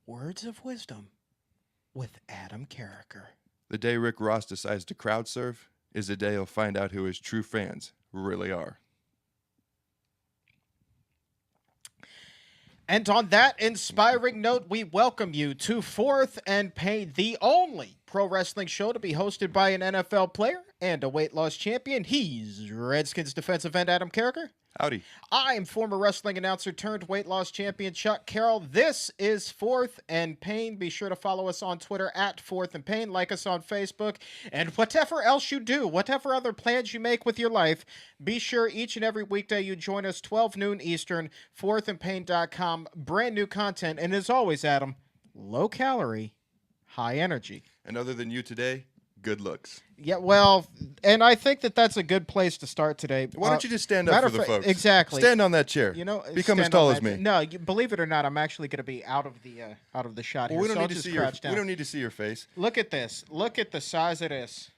Words of Wisdom with Adam Carriker. The day Rick Ross decides to crowd surf is the day he'll find out who his true fans really are. And on that inspiring note, we welcome you to Fourth and Pain, the only pro wrestling show to be hosted by an NFL player and a weight loss champion. He's Redskins defensive end Adam Carriker. Howdy. I'm former wrestling announcer turned weight loss champion Chuck Carroll. This is Fourth and Pain. Be sure to follow us on Twitter at Fourth and Pain, like us on Facebook, and whatever else you do, whatever other plans you make with your life, be sure each and every weekday you join us 12 noon Eastern, fourthandpain.com. Brand new content, and as always, Adam, low calorie, high energy. And other than you today, good looks. Yeah, well, and I think that that's a good place to start today. Why don't you just stand up for the folks? Exactly. Stand on that chair. You know, become as tall as me. No, believe it or not, I'm actually going to be out of the shot here. Well, we don't so need to see your. We don't need to see your face. Look at this. Look at the size of this.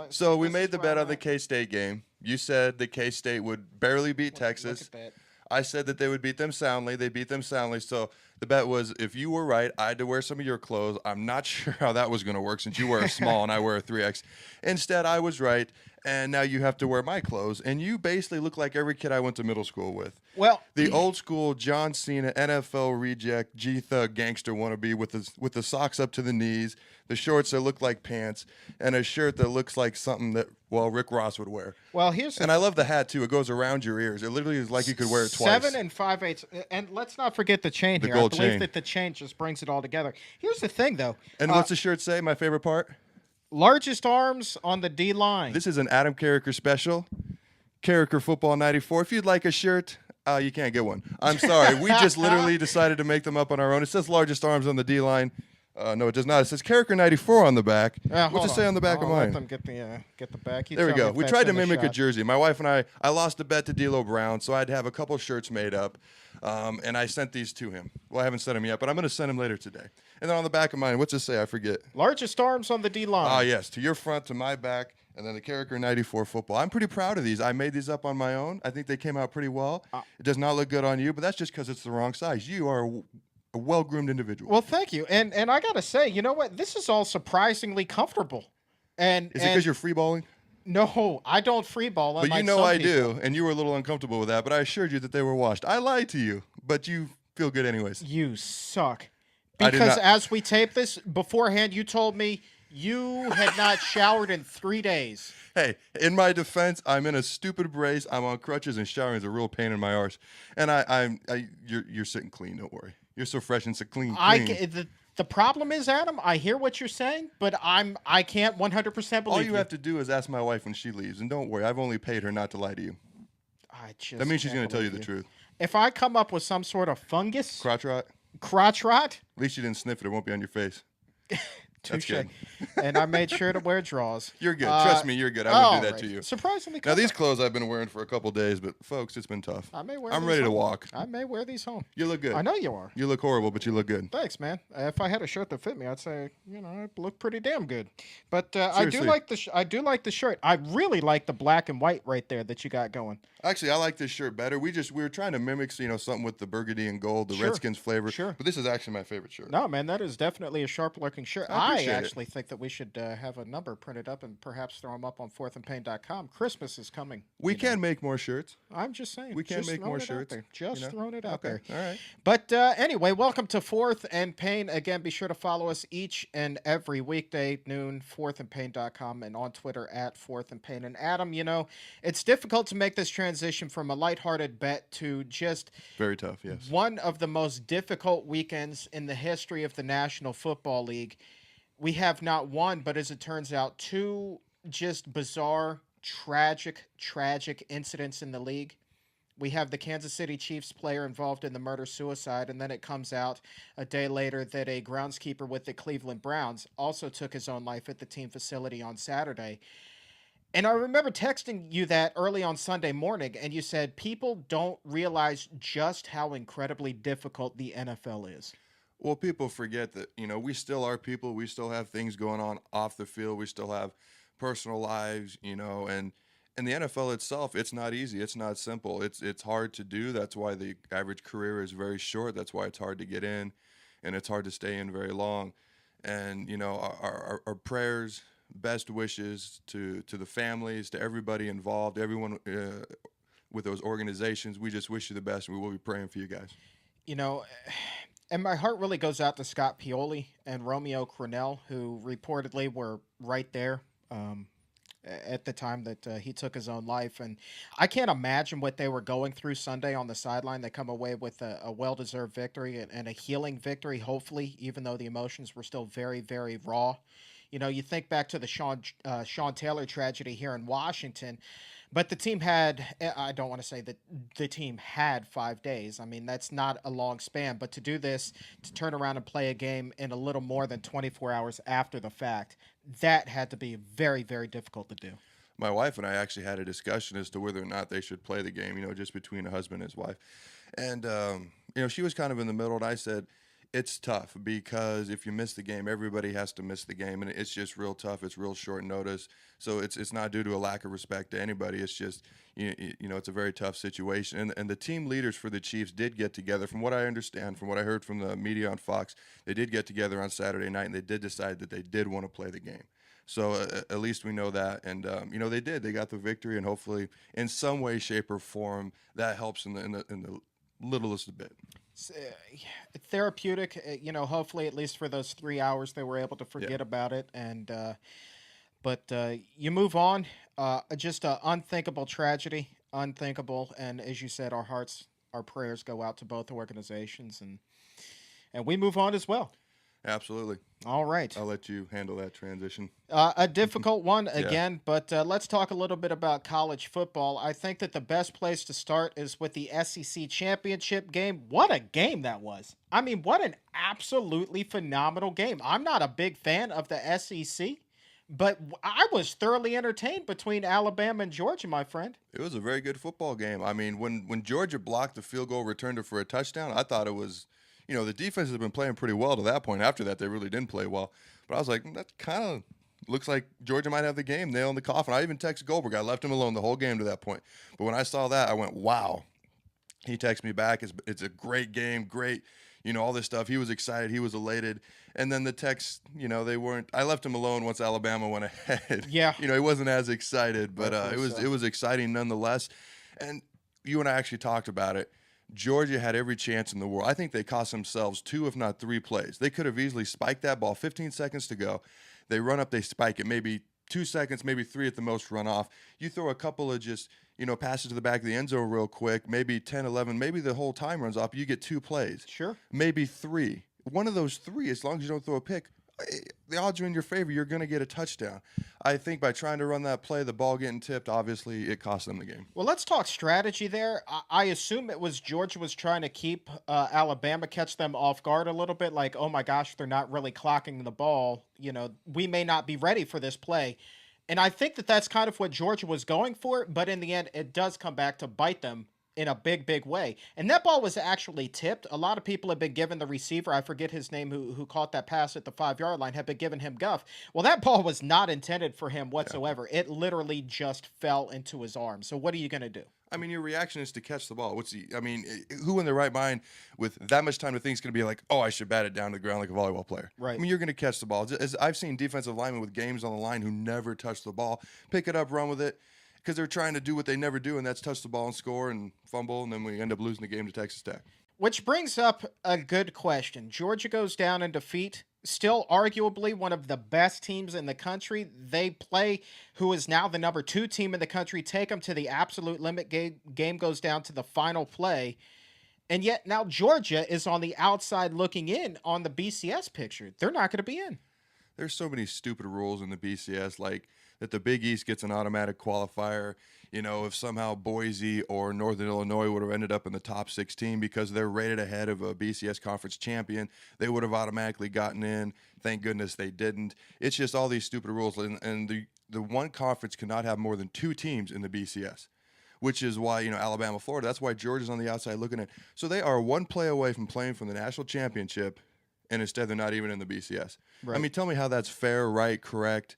So we made the bet on the K-State game. You said the K-State would barely beat Texas. Look at that. I said that they would beat them soundly. They beat them soundly. So the bet was if you were right, I had to wear some of your clothes. I'm not sure how that was going to work since you wear a small and I wear a 3X. Instead, I was right, and now you have to wear my clothes. And you basically look like every kid I went to middle school with. Well, the old school John Cena, NFL reject, G-Thug gangster wannabe with the socks up to the knees, the shorts that look like pants, and a shirt that looks like something that, well, Rick Ross would wear. Well, and I love the hat, too. It goes around your ears. It literally is like you could wear it twice. 7 5/8. And let's not forget the chain the here. Gold I believe chain. that the chain just brings it all together. Here's the thing, though. And what's the shirt say? My favorite part? Largest arms on the D-line. This is an Adam Carriker special. Carriker Football 94. If you'd like a shirt, you can't get one. I'm sorry. We just literally decided to make them up on our own. It says largest arms on the D-line. No, it does not. It says Carriker 94 on the back. What's it say on the back of mine? Let them get the back. There we go. We tried to mimic a jersey. My wife and I lost a bet to D'Lo Brown, so I had to have a couple shirts made up, and I sent these to him. Well, I haven't sent them yet, but I'm going to send them later today. And then on the back of mine, what's it say? I forget. Largest arms on the D-line. Ah, yes. To your front, to my back, and then the Carriker 94 football. I'm pretty proud of these. I made these up on my own. I think they came out pretty well. It does not look good on you, but that's just because it's the wrong size. You are a well-groomed individual. Well, thank you. And I got to say, you know what? This is all surprisingly comfortable. And is it because you're free-balling? No, I don't free-ball. But you know I do, and you were a little uncomfortable with that, but I assured you that they were washed. I lied to you, but you feel good anyways. You suck. Because as we tape this, beforehand, you told me you had not showered in 3 days. Hey, in my defense, I'm in a stupid brace. I'm on crutches, and showering is a real pain in my arse. And you're sitting clean. Don't worry. You're so fresh and so clean. The problem is, Adam, I hear what you're saying, but I can't 100% believe All you have to do is ask my wife when she leaves, and don't worry. I've only paid her not to lie to you. That means she's going to tell you the truth. If I come up with some sort of fungus, crotch rot. At least you didn't sniff it. It won't be on your face. Touche. And I made sure to wear draws. You're good. Trust me, you're good. I wouldn't do that to you. Surprisingly. Now, these clothes I've been wearing for a couple days, but, folks, it's been tough. I'm ready to walk. I may wear these home. You look good. I know you are. You look horrible, but you look good. Thanks, man. If I had a shirt that fit me, I'd say, I look pretty damn good. But I do like the shirt. I really like the black and white right there that you got going. Actually, I like this shirt better. We were trying to mimic, something with the burgundy and gold, the Redskins flavor. Sure. But this is actually my favorite shirt. No, man, that is definitely a sharp-looking shirt. I actually think that we should have a number printed up and perhaps throw them up on forthandpain.com. Christmas is coming. We can make more shirts. I'm just saying. We can make more shirts. Just throwing it out there. All right. But anyway, welcome to Fourth and Pain. Again, be sure to follow us each and every weekday noon, forthandpain.com, and on Twitter at Fourth and Pain. And Adam, it's difficult to make this transition from a lighthearted bet to just very tough. Yes. One of the most difficult weekends in the history of the National Football League. We have not one, but as it turns out, two just bizarre, tragic incidents in the league. We have the Kansas City Chiefs player involved in the murder-suicide, and then it comes out a day later that a groundskeeper with the Cleveland Browns also took his own life at the team facility on Saturday. And I remember texting you that early on Sunday morning, and you said people don't realize just how incredibly difficult the NFL is. Well, people forget that, we still are people. We still have things going on off the field. We still have personal lives, and the NFL itself, it's not easy. It's not simple. It's hard to do. That's why the average career is very short. That's why it's hard to get in. and it's hard to stay in very long. And our prayers, best wishes to the families, to everybody involved, everyone with those organizations. We just wish you the best, and we will be praying for you guys. You know, and my heart really goes out to Scott Pioli and Romeo Crennel, who reportedly were right there at the time that he took his own life. And I can't imagine what they were going through Sunday on the sideline. They come away with a well-deserved victory and a healing victory, hopefully, even though the emotions were still very, very raw. You know, you think back to the Sean Taylor tragedy here in Washington, but the team had, I don't want to say that the team had 5 days. I mean, that's not a long span, but to do this, to turn around and play a game in a little more than 24 hours after the fact, that had to be very, very difficult to do. My wife and I actually had a discussion as to whether or not they should play the game, just between a husband and his wife. And, she was kind of in the middle, and I said, it's tough because if you miss the game, everybody has to miss the game, and it's just real tough. It's real short notice, so it's not due to a lack of respect to anybody. It's just it's a very tough situation. And the team leaders for the Chiefs did get together. From what I understand, from what I heard from the media on Fox, they did get together on Saturday night, and they did decide that they did want to play the game. So at least we know that, and they did. They got the victory, and hopefully, in some way, shape, or form, that helps in the littlest bit. Therapeutic, hopefully at least for those 3 hours they were able to forget about it. And but you move on. Just an unthinkable tragedy, unthinkable. And as you said, our prayers go out to both organizations, and we move on as well. Absolutely. All right. I'll let you handle that transition. A difficult one again, but let's talk a little bit about college football. I think that the best place to start is with the SEC championship game. What a game that was. I mean, what an absolutely phenomenal game. I'm not a big fan of the SEC, but I was thoroughly entertained between Alabama and Georgia, my friend. It was a very good football game. I mean, when Georgia blocked the field goal, returned it for a touchdown, I thought it was – the defense has been playing pretty well to that point. After that, they really didn't play well. But I was like, that kind of looks like Georgia might have the game nail in the coffin. I even texted Goldberg. I left him alone the whole game to that point. But when I saw that, I went, wow. He texted me back. It's a great game, great, all this stuff. He was excited. He was elated. And then the texts, they weren't. I left him alone once Alabama went ahead. Yeah. He wasn't as excited, but it was exciting nonetheless. And you and I actually talked about it. Georgia had every chance in the world. I think they cost themselves 2, if not 3 plays. They could have easily spiked that ball, 15 seconds to go. They run up, they spike it, maybe 2 seconds, maybe 3 at the most run off. You throw a couple of just, passes to the back of the end zone real quick, maybe 10, 11, maybe the whole time runs off. You get 2 plays. Sure. Maybe 3. One of those 3, as long as you don't throw a pick, the odds are in your favor. You're going to get a touchdown. I think by trying to run that play, the ball getting tipped, obviously it cost them the game. Well, let's talk strategy there. I assume it was Georgia was trying to keep Alabama, catch them off guard a little bit. Like, oh my gosh, they're not really clocking the ball. We may not be ready for this play. And I think that that's kind of what Georgia was going for. But in the end, it does come back to bite them in a big, big way. And that ball was actually tipped. A lot of people have been giving the receiver, I forget his name, who caught that pass at the 5-yard line, have been giving him guff. Well, that ball was not intended for him whatsoever. Yeah. It literally just fell into his arm. So what are you going to do? I mean, your reaction is to catch the ball. Who in their right mind with that much time to think is going to be like, oh, I should bat it down to the ground like a volleyball player. Right. I mean, you're going to catch the ball. As I've seen defensive linemen with games on the line who never touch the ball, pick it up, run with it, because they're trying to do what they never do, and that's touch the ball and score and fumble, and then we end up losing the game to Texas Tech. Which brings up a good question. Georgia goes down in defeat, still arguably one of the best teams in the country. They play who is now the number 2 team in the country, take them to the absolute limit. Game goes down to the final play. And yet now Georgia is on the outside looking in on the BCS picture. They're not going to be in. There's so many stupid rules in the BCS, like that the Big East gets an automatic qualifier. If somehow Boise or Northern Illinois would have ended up in the top 16 because they're rated ahead of a BCS conference champion, they would have automatically gotten in. Thank goodness they didn't. It's just all these stupid rules. And the one conference cannot have more than 2 teams in the BCS, which is why, Alabama, Florida, that's why Georgia's on the outside looking at. So they are 1 play away from playing for the national championship, and instead they're not even in the BCS. Right. I mean, tell me how that's fair, right, correct,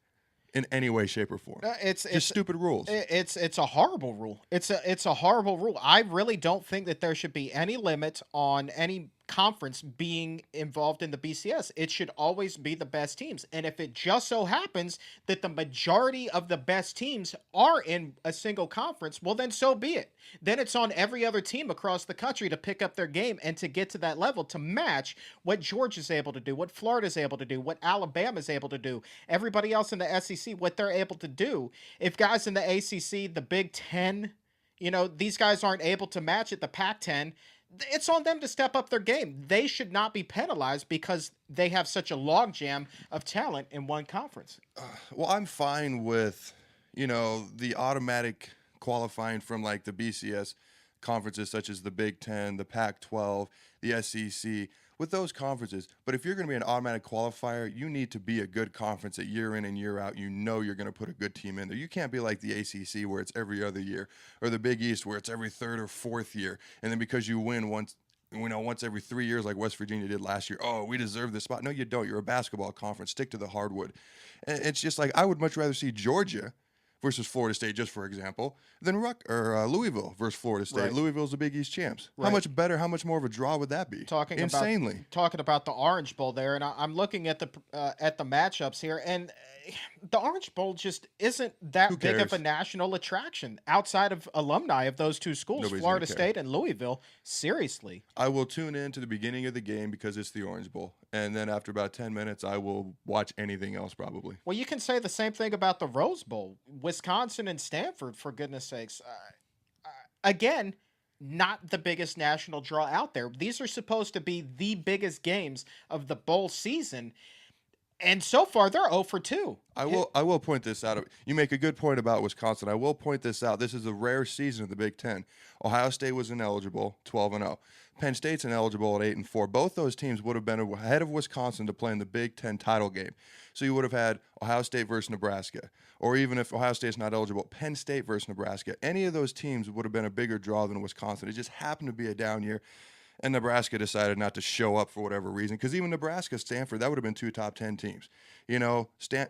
in any way, shape, or form. It's just stupid rules. It's a horrible rule. It's a horrible rule. I really don't think that there should be any limit on any conference being involved in the BCS. It should always be the best teams. And if it just so happens that the majority of the best teams are in a single conference, well, then so be it. Then it's on every other team across the country to pick up their game and to get to that level to match what Georgia's able to do, what Florida's able to do, what Alabama's able to do, everybody else in the SEC, what they're able to do. If guys in the ACC, the Big Ten, these guys aren't able to match it, the Pac-10, it's on them to step up their game. They should not be penalized because they have such a logjam of talent in one conference. Well, I'm fine with, the automatic qualifying from like the BCS conferences such as the Big Ten, the Pac-12, the SEC, with those conferences. But if you're going to be an automatic qualifier, you need to be a good conference that year in and year out. You're going to put a good team in there. You can't be like the ACC where it's every other year, or the Big East where it's every third or fourth year. And then because you win once every 3 years like West Virginia did last year, oh, we deserve this spot. No, you don't. You're a basketball conference. Stick to the hardwood. And it's just like I would much rather see Georgia versus Florida State, just for example, than Louisville versus Florida State. Right. Louisville's the Big East champs. Right. How much better, how much more of a draw would that be? Talking about the Orange Bowl there, and I'm looking at the matchups here, and the Orange Bowl just isn't that big of a national attraction outside of alumni of those two schools, Nobody's Florida gonna care. State and Louisville. Seriously. I will tune in to the beginning of the game because it's the Orange Bowl. And then after about 10 minutes, I will watch anything else probably. Well, you can say the same thing about the Rose Bowl, Wisconsin and Stanford, for goodness sakes. Again, not the biggest national draw out there. These are supposed to be the biggest games of the bowl season. And so far, they're 0 for 2. I will point this out. You make a good point about Wisconsin. I will point this out. This is a rare season of the Big Ten. Ohio State was ineligible, 12-0. Penn State's ineligible at 8-4. Both those teams would have been ahead of Wisconsin to play in the Big Ten title game. So you would have had Ohio State versus Nebraska, or even if Ohio State's not eligible, Penn State versus Nebraska. Any of those teams would have been a bigger draw than Wisconsin. It just happened to be a down year. And Nebraska decided not to show up for whatever reason, because even Nebraska, Stanford, that would have been 2 top 10 teams.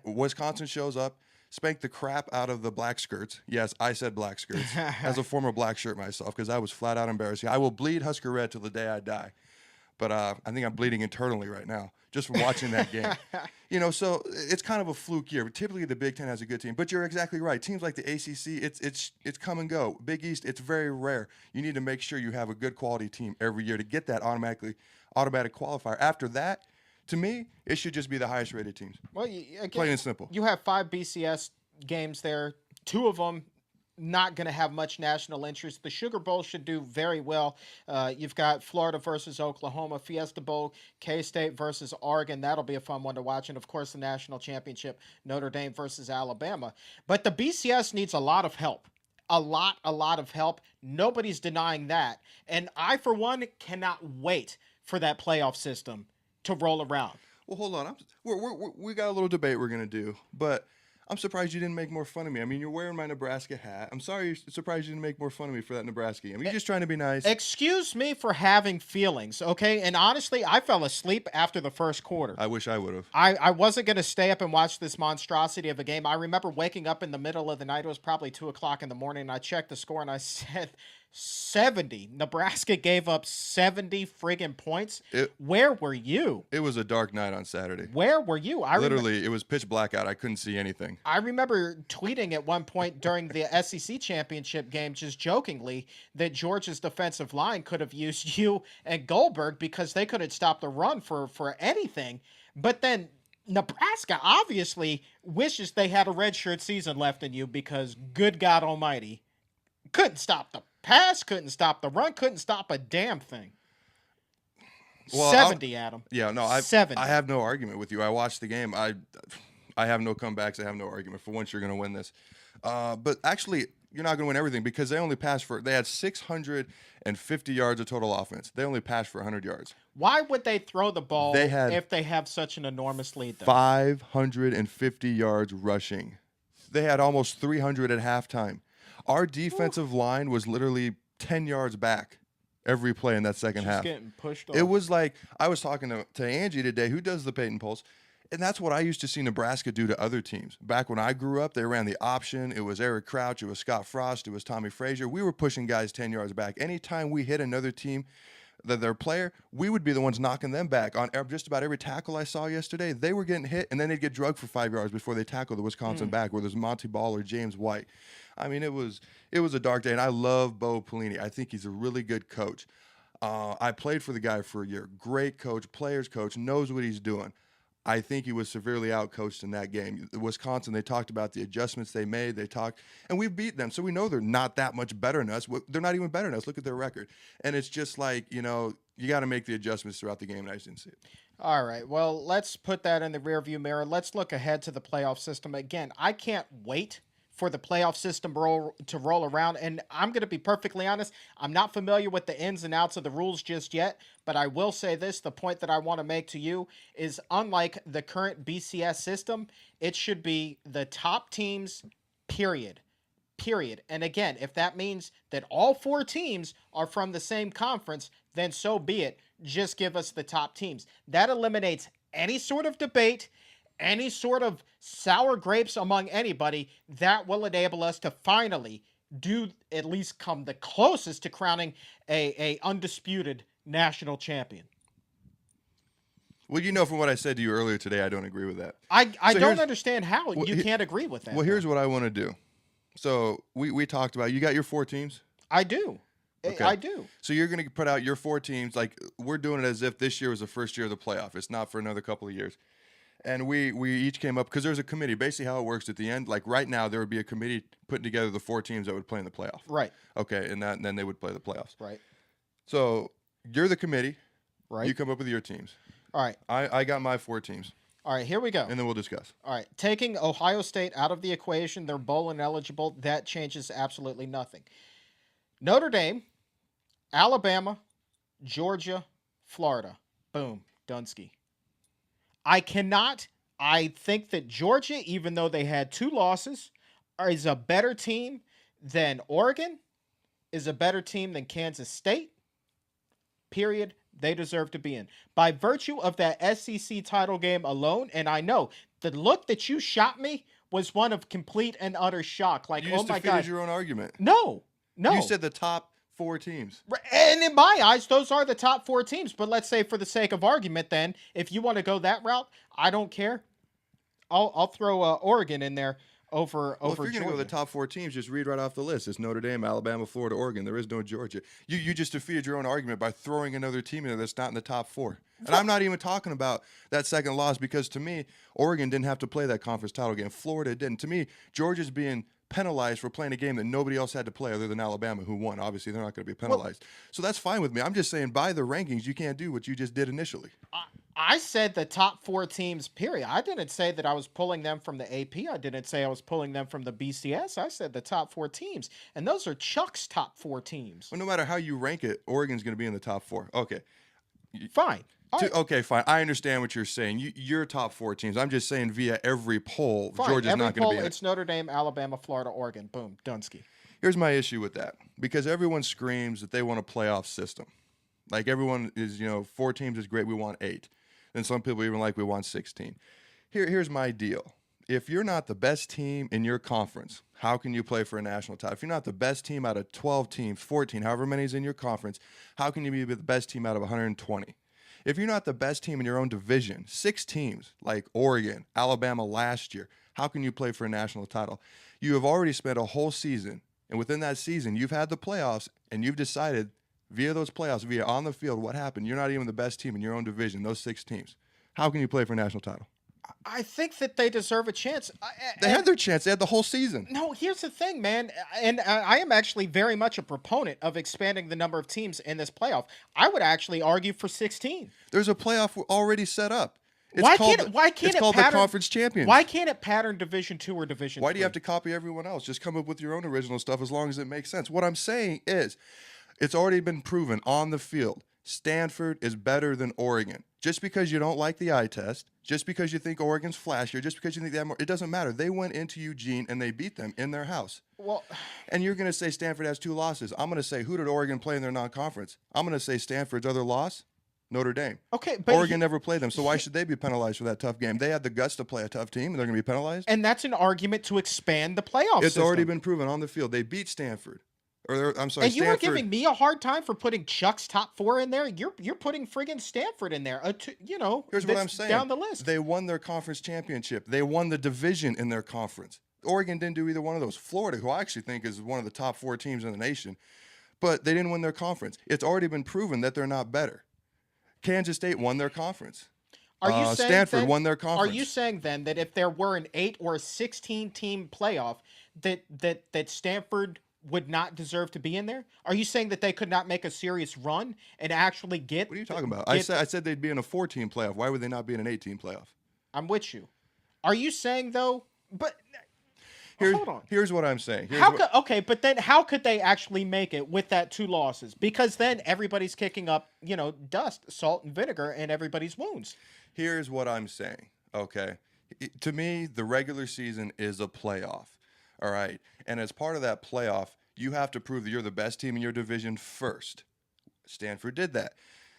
Wisconsin shows up, spanked the crap out of the black skirts. Yes, I said black skirts as a former black shirt myself, because I was flat out embarrassing. I will bleed Husker red till the day I die. But I think I'm bleeding internally right now just from watching that game. So it's kind of a fluke year. Typically, the Big Ten has a good team. But you're exactly right. Teams like the ACC, it's come and go. Big East, it's very rare. You need to make sure you have a good quality team every year to get that automatic qualifier. After that, to me, it should just be the highest rated teams. Well, again, plain and simple. You have 5 BCS games there. 2 of them not going to have much national interest. The Sugar Bowl should do very well. You've got Florida versus Oklahoma, Fiesta Bowl, K-State versus Oregon. That'll be a fun one to watch. And, of course, the national championship, Notre Dame versus Alabama. But the BCS needs a lot of help. A lot of help. Nobody's denying that. And I, for one, cannot wait for that playoff system to roll around. Well, hold on. We got a little debate we're going to do, but I'm surprised you didn't make more fun of me. I mean, you're wearing my Nebraska hat. I'm surprised you didn't make more fun of me for that Nebraska game. You're just trying to be nice. Excuse me for having feelings, okay? And honestly, I fell asleep after the first quarter. I wish I would have. I wasn't going to stay up and watch this monstrosity of a game. I remember waking up in the middle of the night. It was probably 2 o'clock in the morning, and I checked the score, and I said 70. Nebraska gave up 70 friggin' points. Where were you? It was a dark night on Saturday. Where were you? Literally, it was pitch black out. I couldn't see anything. I remember tweeting at one point during the SEC championship game, just jokingly, that Georgia's defensive line could have used you and Goldberg because they couldn't stop the run for anything. But then Nebraska obviously wishes they had a redshirt season left in you because, good God almighty, couldn't stop the pass, couldn't stop the run, couldn't stop a damn thing. Well, 70, Adam. Yeah, no, 70. I have no argument with you. I watched the game. I have no comebacks. I have no argument. For once, you're going to win this. But actually, you're not going to win everything because they only passed they had 650 yards of total offense. They only passed for 100 yards. Why would they throw the ball if they have such an enormous lead, though? 550 yards rushing. They had almost 300 at halftime. Our defensive line was literally 10 yards back every play in that second half. Getting pushed off. It was like, I was talking to Angie today, who does the Peyton Pulse, and that's what I used to see Nebraska do to other teams. Back when I grew up, they ran the option. It was Eric Crouch. It was Scott Frost. It was Tommy Frazier. We were pushing guys 10 yards back. Anytime we hit another team their player, we would be the ones knocking them back. On just about every tackle I saw yesterday, they were getting hit, and then they'd get drugged for 5 yards before they tackled the Wisconsin back, whether it's Monty Ball or James White. I mean, it was a dark day, and I love Bo Pelini. I think he's a really good coach. I played for the guy for a year. Great coach, players coach, knows what he's doing. I think he was severely outcoached in that game. Wisconsin, they talked about the adjustments they made. And we've beat them, so we know they're not that much better than us. They're not even better than us. Look at their record. And it's just like, you got to make the adjustments throughout the game, and I just didn't see it. All right, well, let's put that in the rearview mirror. Let's look ahead to the playoff system. Again, I can't wait for the playoff system to roll around. And I'm going to be perfectly honest, I'm not familiar with the ins and outs of the rules just yet, but I will say this, the point that I want to make to you is unlike the current BCS system, it should be the top teams, period. And again, if that means that all 4 teams are from the same conference, then so be it. Just give us the top teams. That eliminates any sort of debate, any sort of sour grapes among anybody. That will enable us to finally do at least come the closest to crowning a undisputed national champion. Well, from what I said to you earlier today, I don't agree with that. I don't understand how you can't agree with that. Well, here's what I want to do. So we talked about, you got your 4 teams? I do. Okay. I do. So you're going to put out your 4 teams. Like, we're doing it as if this year was the first year of the playoff. It's not for another couple of years. And we each came up, because there's a committee. Basically how it works at the end, like right now, there would be a committee putting together the 4 teams that would play in the playoff. Right. Okay, and then they would play the playoffs. Right. So you're the committee. Right. You come up with your teams. All right. I got my 4 teams. All right, here we go. And then we'll discuss. All right, taking Ohio State out of the equation, they're bowl ineligible. That changes absolutely nothing. Notre Dame, Alabama, Georgia, Florida. Boom, Dunsky. I think that Georgia, even though they had 2 losses, is a better team than Oregon, is a better team than Kansas State. Period. They deserve to be in. By virtue of that SEC title game alone, and I know the look that you shot me was one of complete and utter shock. Like, you oh just my God. defeated your own argument. No. You said the top 4 teams. And in my eyes, those are the top 4 teams. But let's say for the sake of argument then, if you want to go that route, I don't care. I'll throw Oregon in there over If you're Georgia. going to go with the top 4 teams, just read right off the list. It's Notre Dame, Alabama, Florida, Oregon. There is no Georgia. You just defeated your own argument by throwing another team in there that's not in the top 4. And I'm not even talking about that second loss, because to me, Oregon didn't have to play that conference title game. Florida didn't. To me, Georgia's being penalized for playing a game that nobody else had to play other than Alabama, who won. Obviously, they're not going to be penalized. So that's fine with me. I'm just saying, by the rankings, you can't do what you just did initially. I said the top 4 teams, period. I didn't say that I was pulling them from the AP. I didn't say I was pulling them from the BCS. I said the top 4 teams. And those are Chuck's top 4 teams. Well, no matter how you rank it, Oregon's going to be in the top 4. Okay. Fine. Right. Okay, fine. I understand what you're saying. Your top 4 teams. I'm just saying via every poll, Fine. Georgia's every not going to be in it's Notre Dame, Alabama, Florida, Oregon. Boom. Dunsky. Here's my issue with that. Because everyone screams that they want a playoff system. Like, everyone is, 4 teams is great. We want 8. And some people even like we want 16. Here's my deal. If you're not the best team in your conference, how can you play for a national title? If you're not the best team out of 12 teams, 14, however many is in your conference, how can you be the best team out of 120? If you're not the best team in your own division, 6 teams like Oregon, Alabama last year, how can you play for a national title? You have already spent a whole season, and within that season, you've had the playoffs, and you've decided via those playoffs, via on the field, what happened. You're not even the best team in your own division, those 6 teams. How can you play for a national title? I think that they deserve a chance. They had their chance. They had the whole season. No, here's the thing, man. And I am actually very much a proponent of expanding the number of teams in this playoff. I would actually argue for 16. There's a playoff already set up. Why can't it called pattern, the Conference Champions. Why can't it pattern Division 2 or Division 3? Why do you have to copy everyone else? Just come up with your own original stuff as long as it makes sense. What I'm saying is, it's already been proven on the field. Stanford is better than Oregon. Just because you don't like the eye test, just because you think Oregon's flashier, just because you think they have more, it doesn't matter. They went into Eugene and they beat them in their house. Well, and you're going to say Stanford has 2 losses. I'm going to say, who did Oregon play in their non-conference? I'm going to say Stanford's other loss, Notre Dame. Okay, but Oregon never played them, so why should they be penalized for that tough game? They had the guts to play a tough team, and they're going to be penalized? And that's an argument to expand the playoff It's system. already been proven on the field. They beat Stanford. I'm sorry, And you were Stanford. giving me a hard time for putting Chuck's top 4 in there. You're putting friggin' Stanford in there. Here's what I'm That's saying. down the list. They won their conference championship. They won the division in their conference. Oregon didn't do either one of those. Florida, who I actually think is one of the top 4 teams in the nation, but they didn't win their conference. It's already been proven that they're not better. Kansas State won their conference. Are you saying Stanford then, won their Are you conference. saying then that if there were an 8 or a 16 team playoff, that Stanford would not deserve to be in there? Are you saying that they could not make a serious run and actually get? What are you talking about? I said they'd be in a 4-team playoff. Why would they not be in an 8-team playoff? I'm with you. Are you saying though? But hold on. Here's what I'm saying. But then how could they actually make it with that 2 losses? Because then everybody's kicking up, dust, salt, and vinegar in everybody's wounds. Here's what I'm saying, okay? To me, the regular season is a playoff, all right? And as part of that playoff, you have to prove that you're the best team in your division first. Stanford did that.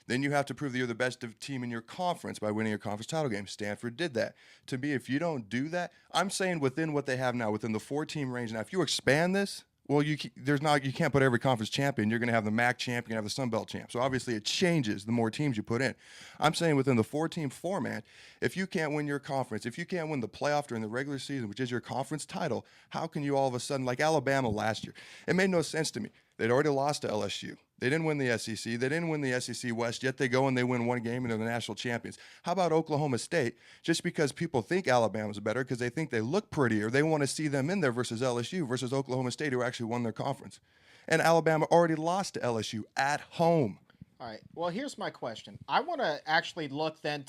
Then you have to prove that you're the best team in your conference by winning your conference title game. Stanford did that. To me, if you don't do that, I'm saying within what they have now, within the 4-team range. Now, if you expand this, well, you can't put every conference champion. You're going to have the MAC champ, you're going to have the Sun Belt champ. So obviously it changes the more teams you put in. I'm saying within the 4-team format, if you can't win your conference, if you can't win the playoff during the regular season, which is your conference title, how can you all of a sudden, like Alabama last year? It made no sense to me. They'd already lost to LSU. They didn't win the SEC. They didn't win the SEC West, yet they go and they win one game and they're the national champions. How about Oklahoma State? Just because people think Alabama's better because they think they look prettier, they want to see them in there versus LSU versus Oklahoma State, who actually won their conference. And Alabama already lost to LSU at home. All right. Well, here's my question. I want to actually look then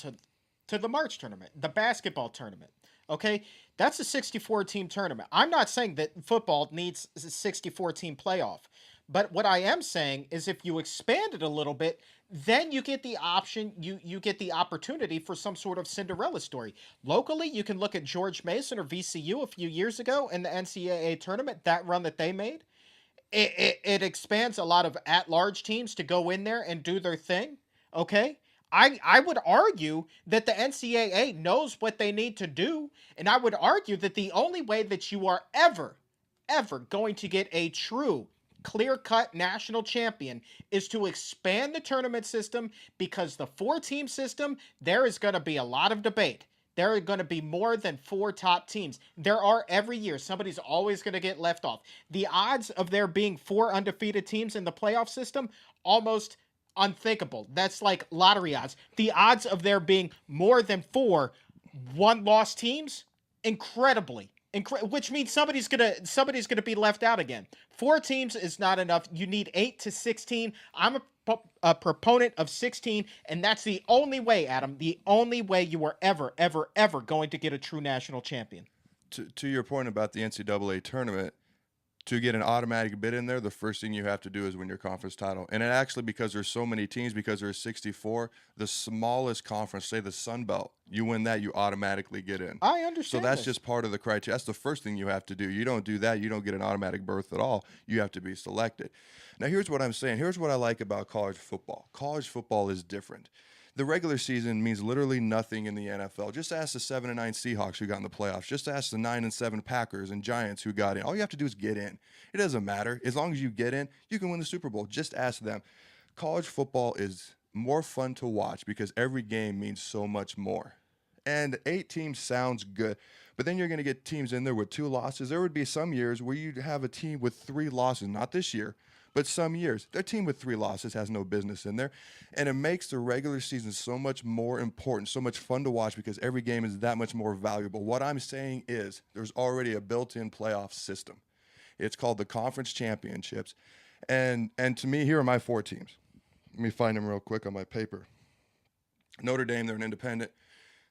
to the March tournament, the basketball tournament. Okay? That's a 64-team tournament. I'm not saying that football needs a 64-team playoff. But what I am saying is if you expand it a little bit, then you get the option, you get the opportunity for some sort of Cinderella story. Locally, you can look at George Mason or VCU a few years ago in the NCAA tournament, that run that they made. It expands a lot of at-large teams to go in there and do their thing, okay? I would argue that the NCAA knows what they need to do, and I would argue that the only way that you are ever going to get a true clear-cut national champion is to expand the tournament system, because the 4-team system, there is going to be a lot of debate. There are going to be more than 4 top teams. There are every year. Somebody's always going to get left off. The odds of there being 4 undefeated teams in the playoff system, almost unthinkable. That's like lottery odds. The odds of there being more than 4 one-loss teams, which means somebody's gonna be left out again. 4 teams is not enough. You need 8 to 16. I'm a proponent of 16, and that's the only way, Adam. The only way you are ever going to get a true national champion. To your point about the NCAA tournament, to get an automatic bid in there, the first thing you have to do is win your conference title. And it actually, because there's so many teams, because there's 64, the smallest conference, say the Sun Belt, you win that, you automatically get in. I understand. So that's just part of the criteria. That's the first thing you have to do. You don't do that, you don't get an automatic berth at all. You have to be selected. Now, here's what I'm saying. Here's what I like about college football. College football is different. The regular season means literally nothing in the NFL. Just ask the 7-9 Seahawks who got in the playoffs. Just ask the 9-7 Packers and Giants who got in. All you have to do is get in. It doesn't matter. As long as you get in, you can win the Super Bowl. Just ask them. College football is more fun to watch because every game means so much more. And 8 teams sounds good, but then you're going to get teams in there with 2 losses. There would be some years where you'd have a team with 3 losses, not this year, but some years. Their team with 3 losses has no business in there, and it makes the regular season so much more important, so much fun to watch because every game is that much more valuable. What I'm saying is there's already a built-in playoff system. It's called the Conference Championships, and to me, here are my 4 teams. Let me find them real quick on my paper. Notre Dame, they're an independent.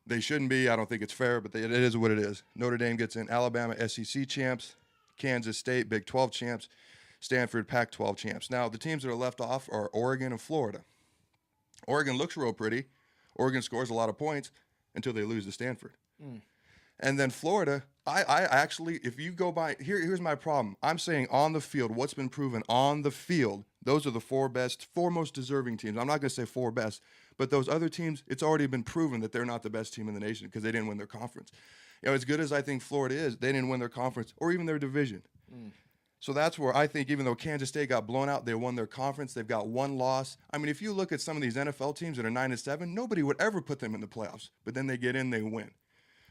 They shouldn't be. I don't think it's fair, but it is what it is. Notre Dame gets in. Alabama, SEC champs. Kansas State, Big 12 champs. Stanford, Pac-12 champs. Now, the teams that are left off are Oregon and Florida. Oregon looks real pretty. Oregon scores a lot of points until they lose to Stanford. And then Florida, I actually, if you go by, here's my problem. I'm saying on the field, what's been proven on the field, those are the 4 most deserving teams. I'm not going to say 4 best, but those other teams, it's already been proven that they're not the best team in the nation because they didn't win their conference. As good as I think Florida is, they didn't win their conference or even their division. So that's where I think even though Kansas State got blown out, they won their conference. They've got one loss. I mean, if you look at some of these NFL teams that are 9-7, nobody would ever put them in the playoffs. But then they get in, they win.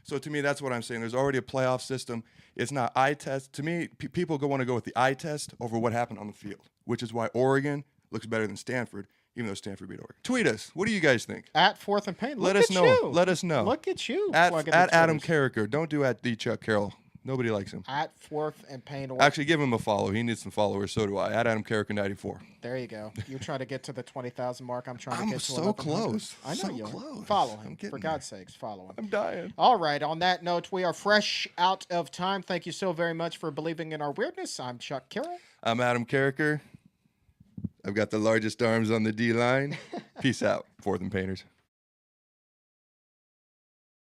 So to me, that's what I'm saying. There's already a playoff system. It's not eye test. To me, people want to go with the eye test over what happened on the field, which is why Oregon looks better than Stanford, even though Stanford beat Oregon. Tweet us. What do you guys think? At Fourth and Pain. Let us know. Let us know. Look at you. At Adam Carriker. Don't do at the Chuck Carroll. Nobody likes him. At Fourth and Pain. Actually, give him a follow. He needs some followers. So do I. At Adam Carriker 94. There you go. You try to get to the 20,000 mark. I'm trying to get to so close. I know so you close. Follow him. For God's sakes, follow him. I'm dying. All right. On that note, we are fresh out of time. Thank you so very much for believing in our weirdness. I'm Chuck Carroll. I'm Adam Carriker. I've got the largest arms on the D line. Peace out, Fourth and Painters.